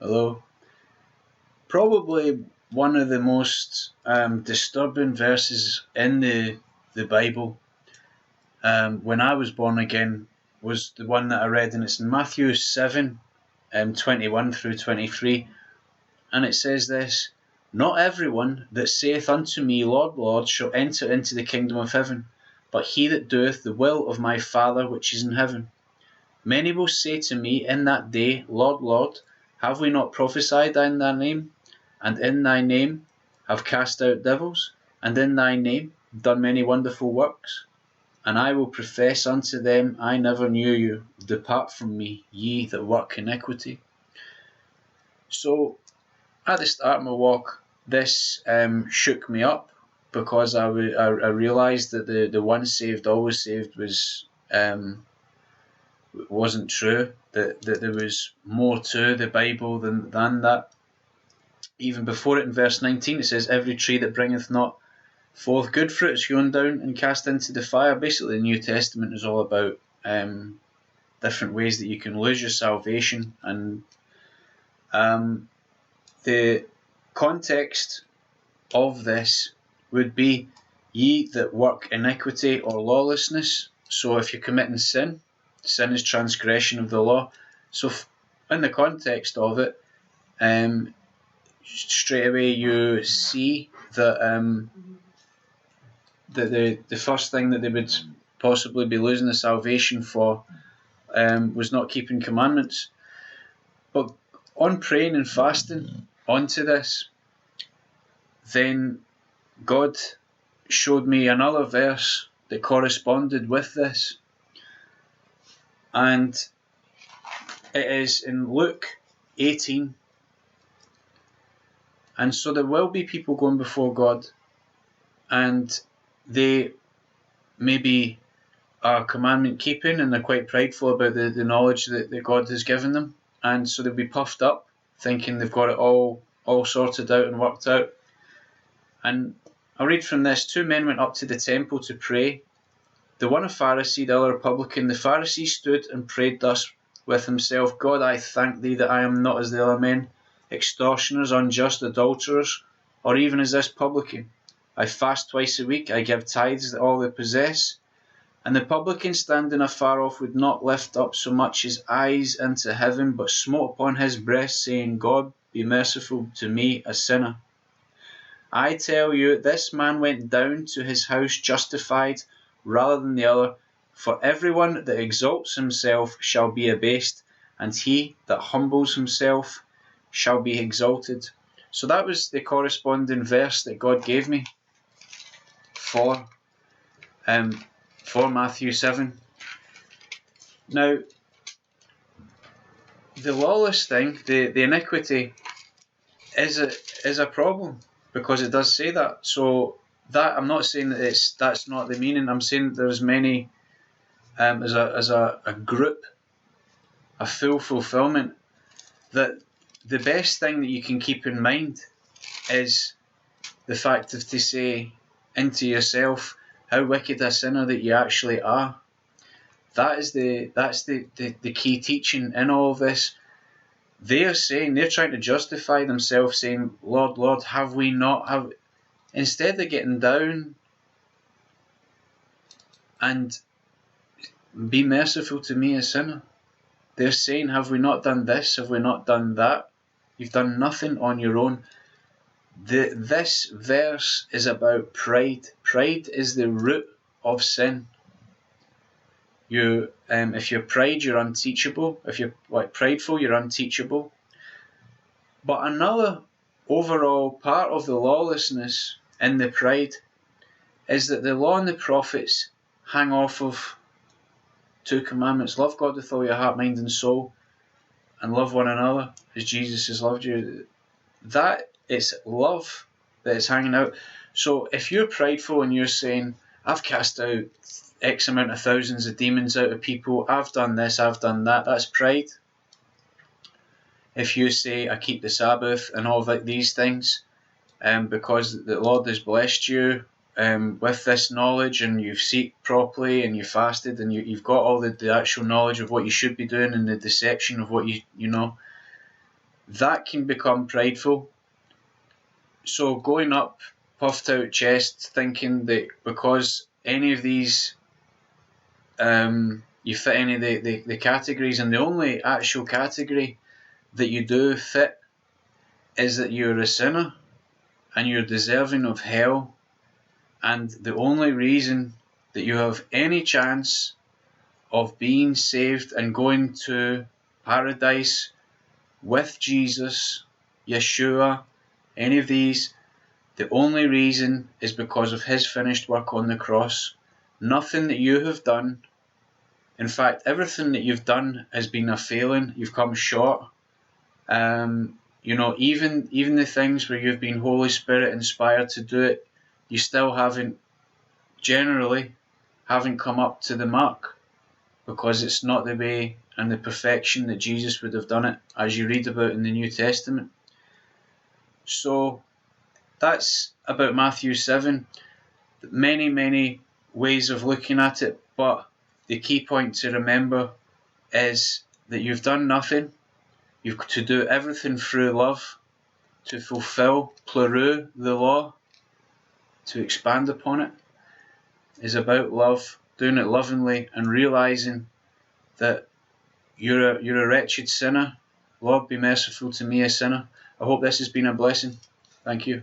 Hello. Probably one of the most disturbing verses in the Bible when I was born again was the one that I read, and it's in Matthew 7 21 through 23. And it says this: Not everyone that saith unto me, Lord, Lord, shall enter into the kingdom of heaven, but he that doeth the will of my Father which is in heaven. Many will say to me in that day, Lord, Lord, have we not prophesied in thy name? And in thy name have cast out devils? And in thy name done many wonderful works? And I will profess unto them, I never knew you. Depart from me, ye that work iniquity. So, at the start of my walk, this shook me up because I realised that the once saved, always saved wasn't true, that there was more to the Bible than that. Even before it, in verse 19, it says, Every tree that bringeth not forth good fruit is hewn down and cast into the fire. Basically, the New Testament is all about different ways that you can lose your salvation. And the context of this would be ye that work iniquity or lawlessness. So if you're committing sin, sin is transgression of the law. So in the context of it, straight away you see that the first thing that they would possibly be losing the salvation for was not keeping commandments. But on praying and fasting onto this, then God showed me another verse that corresponded with this. And it is in Luke 18. And so there will be people going before God, and they maybe are commandment keeping, and they're quite prideful about the knowledge that God has given them. And so they'll be puffed up, thinking they've got it all sorted out and worked out. And I'll read from this. 2 men went up to the temple to pray, the one a Pharisee, the other a publican. The Pharisee stood and prayed thus with himself, God, I thank thee that I am not as the other men, extortioners, unjust, adulterers, or even as this publican. I fast twice a week, I give tithes that all they possess. And the publican, standing afar off, would not lift up so much his eyes into heaven, but smote upon his breast, saying, God, be merciful to me, a sinner. I tell you, this man went down to his house justified rather than the other. For everyone that exalts himself shall be abased, and he that humbles himself shall be exalted. So that was the corresponding verse that God gave me for Matthew 7. Now, the lawless thing, the iniquity, is a problem, because it does say that. So that, I'm not saying that that's not the meaning. I'm saying there's many, as a group, a full fulfillment, that the best thing that you can keep in mind is the fact of to say into yourself how wicked a sinner that you actually are. That's the key teaching in all of this. They're trying to justify themselves, saying, Lord, Lord, have we not have, instead of getting down and be merciful to me, a sinner. They're saying, have we not done this? Have we not done that? You've done nothing on your own. This verse is about pride. Pride is the root of sin. If you're pride, you're unteachable. If you're prideful, you're unteachable. But another overall part of the lawlessness in the pride is that the law and the prophets hang off of 2 commandments. Love God with all your heart, mind and soul, and love one another as Jesus has loved you. That is love that is hanging out. So if you're prideful and you're saying, I've cast out X amount of thousands of demons out of people, I've done this, I've done that, that's pride. If you say, I keep the Sabbath and all of these things, because the Lord has blessed you with this knowledge, and you've seeked properly and you fasted, and you've got all the actual knowledge of what you should be doing and the deception of what you know, that can become prideful. So going up, puffed out chest, thinking that because any of these, you fit any of the categories, and the only actual category that you do fit is that you're a sinner and you're deserving of hell, and the only reason that you have any chance of being saved and going to paradise with Jesus, Yeshua, any of these, the only reason is because of his finished work on the cross. Nothing that you have done. In fact, everything that you've done has been a failing. You've come short. Even the things where you've been Holy Spirit inspired to do it, you still generally haven't come up to the mark, because it's not the way and the perfection that Jesus would have done it, as you read about in the New Testament. So that's about Matthew 7. Many, many ways of looking at it, but the key point to remember is that you've done nothing. You've to do everything through love, to fulfill pluru, the law, to expand upon it, is about love, doing it lovingly, and realizing that you're a wretched sinner. Lord, be merciful to me, a sinner. I hope this has been a blessing. Thank you.